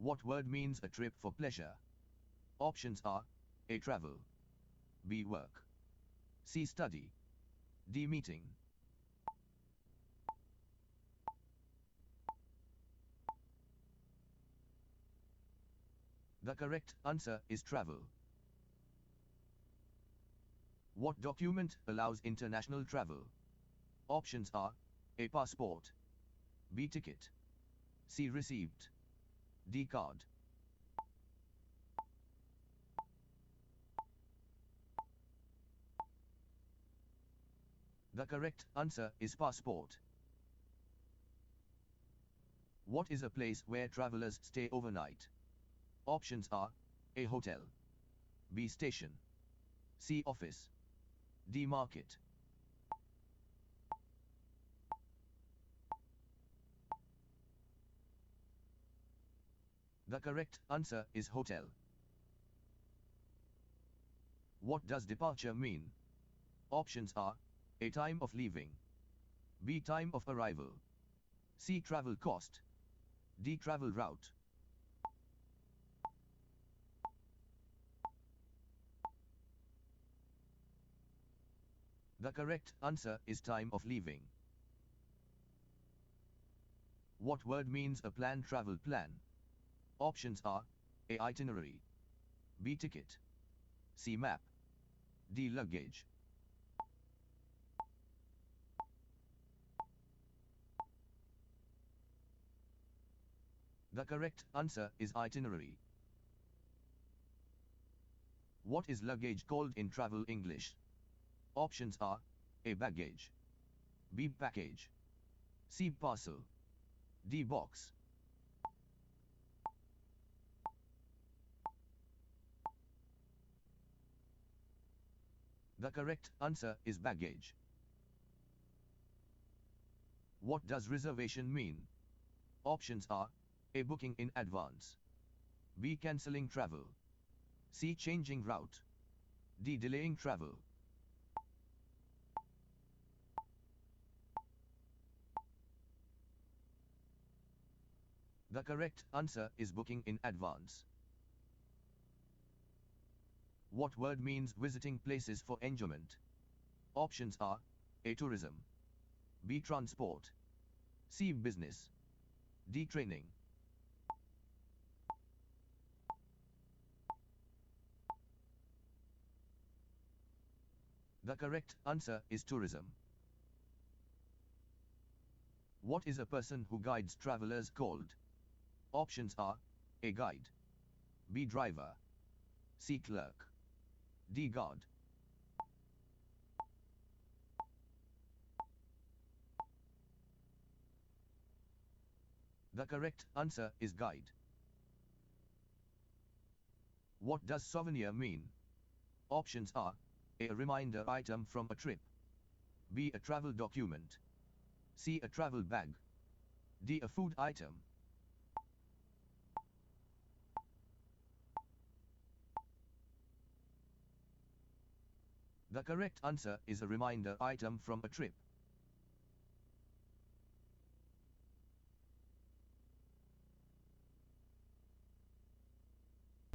What word means a trip for pleasure? Options are A. Travel, B. Work, C. Study, D. Meeting. The correct answer is travel. What document allows international travel? Options are A. Passport, B. Ticket, C. Receipt, D. Card. The correct answer is passport. What is a place where travelers stay overnight? Options are A. Hotel, B. Station, C. Office, D. Market. The correct answer is hotel. What does departure mean? Options are A. Time of leaving, B. Time of arrival, C. Travel cost, D. Travel route. The correct answer is time of leaving. What word means a planned travel plan? Options are A. Itinerary, B. Ticket, C. Map, D. Luggage. The correct answer is itinerary. What is luggage called in travel English? Options are A. Baggage, B. Package, C. Parcel, D. Box. The correct answer is baggage. What does reservation mean? Options are A. Booking in advance, B. Cancelling travel, C. Changing route, D. Delaying travel. The correct answer is booking in advance. What word means visiting places for enjoyment? Options are A. Tourism, B. Transport, C. Business, D. Training. The correct answer is tourism. What is a person who guides travelers called? Options are A. Guide, B. Driver, C. Clerk, D. Guard. The correct answer is guide. What does souvenir mean? Options are A. Reminder item from a trip, B. A travel document, C. A travel bag, D. A food item. The correct answer is a reminder item from a trip.